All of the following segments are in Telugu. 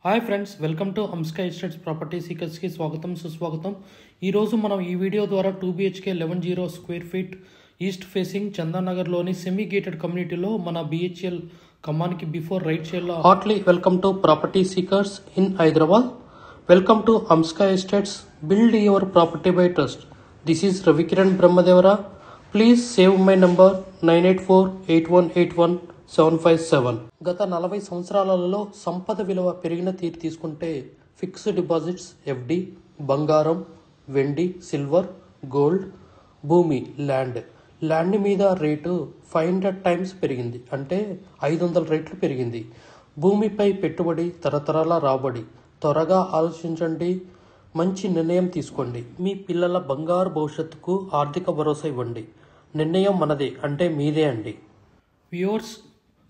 Hi friends, welcome to Amska estates property సీకర్స్కి స్వాగతం సుస్వాగతం. ఈరోజు మనం ఈ వీడియో ద్వారా 2BHK 11 square feet east facing చందానగర్లోని సెమీ గేటెడ్ కమ్యూనిటీలో మన BHL ఖమ్మానికి బిఫోర్ రైట్ సైడ్లో heartly welcome to property seekers in Hyderabad. Welcome to Amska estates, build your property by trust. This is Ravikiran Brahmadevara. Please save my number 9848181757. గత 40 సంవత్సరాలలో సంపద విలువ పెరిగిన తీరు తీసుకుంటే ఫిక్స్డ్ డిపాజిట్స్, FD, బంగారం, వెండి, సిల్వర్, గోల్డ్, భూమి, ల్యాండ్ మీద రేటు 500 టైమ్స్ పెరిగింది, అంటే 500 రెట్లు పెరిగింది. భూమిపై పెట్టుబడి, తరతరాల రాబడి. త్వరగా ఆలోచించండి, మంచి నిర్ణయం తీసుకోండి. మీ పిల్లల బంగారు భవిష్యత్తుకు ఆర్థిక భరోసా ఇవ్వండి. నిర్ణయం మనదే, అంటే మీదే అండి. వ్యూవర్స్,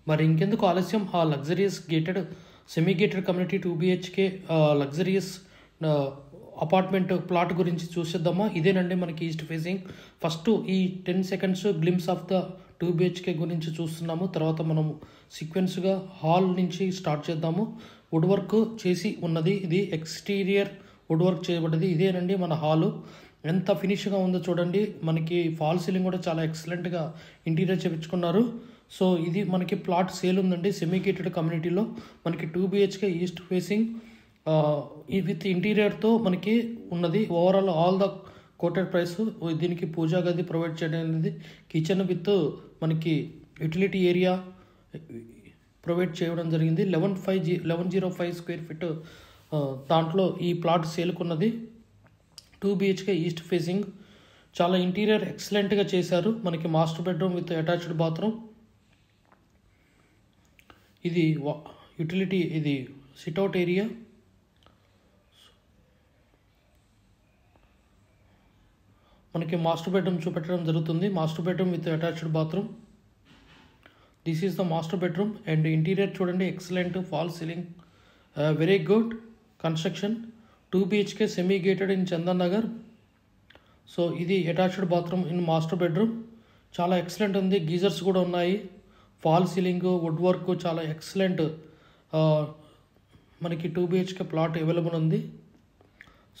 మరి ఇంకెందుకు ఆలస్యం, ఆ luxurious gated semi gated community 2BHK luxurious apartment plot గురించి చూసేద్దామా. ఇదేనండి మనకి ఈస్ట్ ఫేసింగ్. ఫస్ట్ ఈ 10 seconds glimpse of the 2BHK గురించి చూస్తున్నాము. తర్వాత మనం సీక్వెన్స్గా హాల్ నుంచి స్టార్ట్ చేద్దాము. వుడ్ వర్క్ చేసి ఉన్నది, ఇది ఎక్స్టీరియర్ వుడ్ వర్క్ చేయబడ్డది. ఇదేనండి మన హాలు. ఎంత ఫినిష్గా ఉందో చూడండి. మనకి ఫాల్ సీలింగ్ కూడా చాలా ఎక్సలెంట్గా ఇంటీరియర్ చేయించుకున్నారు. సో ఇది మనకి ప్లాట్ సేల్ ఉందండి సెమీ గేటెడ్ కమ్యూనిటీలో. మనకి 2BHK ఈస్ట్ ఫేసింగ్ విత్ ఇంటీరియర్తో మనకి ఉన్నది. Overall all the coated price. దీనికి పూజా గది ప్రొవైడ్ చేయడం అనేది, కిచెన్ విత్ మనకి యూటిలిటీ ఏరియా ప్రొవైడ్ చేయడం జరిగింది. 1105 స్క్వేర్ ఫీట్ దాంట్లో ఈ ప్లాట్ సేల్కున్నది. 2BHK ఈస్ట్ ఫేసింగ్, చాలా ఇంటీరియర్ ఎక్సలెంట్గా చేశారు. మనకి master bedroom with attached bathroom. ఇది యూటిలిటీ, ఇది సిట్అవుట్ ఏరియా. మనకి మాస్టర్ బెడ్రూమ్ చూపెట్టడం జరుగుతుంది. Master bedroom with attached bathroom. This is the master bedroom. And interior చూడండి, excellent. Fall ceiling, very good construction. 2BHK semi gated in Chandanagar. So ఇది attached bathroom in master bedroom. చాలా ఎక్సలెంట్ ఉంది. గీజర్స్ కూడా ఉన్నాయి. ఫాల్ సీలింగ్, వుడ్ వర్క్ చాలా ఎక్సలెంట్. మనకి 2BHK ప్లాట్ అవైలబుల్ ఉంది.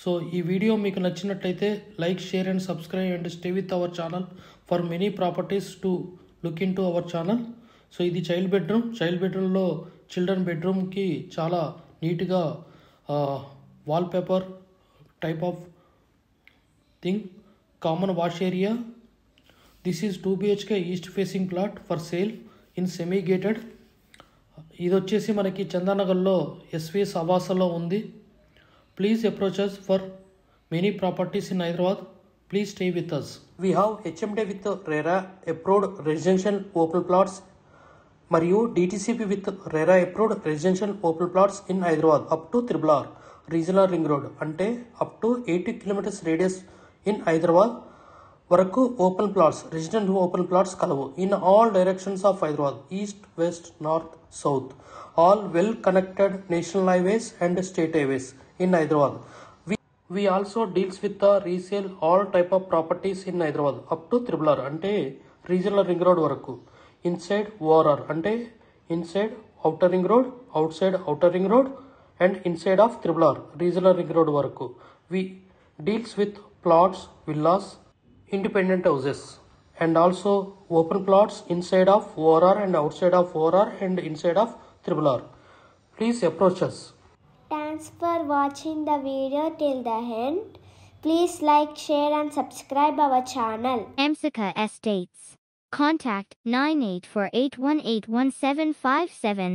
సో ఈ వీడియో మీకు నచ్చినట్లయితే like, share and subscribe and stay with our channel for many properties to look into our channel. So ఇది చైల్డ్ బెడ్రూమ్. చైల్డ్ బెడ్రూమ్లో చిల్డ్రన్ బెడ్రూమ్కి చాలా నీట్గా wall paper type of thing. Common wash area. This is 2BHK east facing plot for sale in semi gated. ఇది వచ్చేసి మనకి చందానగర్లో SVS ఆవాసలో ఉంది. Please approach us for many properties in Hyderabad. Please stay with us. We have HMD with RERA approved residential open plots మరియు DTCP with RERA approved residential open plots in Hyderabad up to RRR regional ring road, అంటే up to 80 kilometres radius in Hyderabad వరకు open plots, resident open plots కలవు. In all directions of Hyderabad, east, west, north, south. All well connected national highways and state highways in Hyderabad. We also deals with the resale all type of properties in Hyderabad up to RRR, అంటే రీజనల్ రింగ్ రోడ్ వరకు. ఇన్సైడ్ ORR, అంటే inside outer ring road, outside outer ring road and inside of RRR regional ring road వరకు. We deals with plots, villas, independent houses and also open plots inside of ORR and outside of ORR and inside of RRR. Please approach us. Thanks for watching the video till the end. Please like, share and subscribe our channel. Amsika Estates. Contact 9848181757.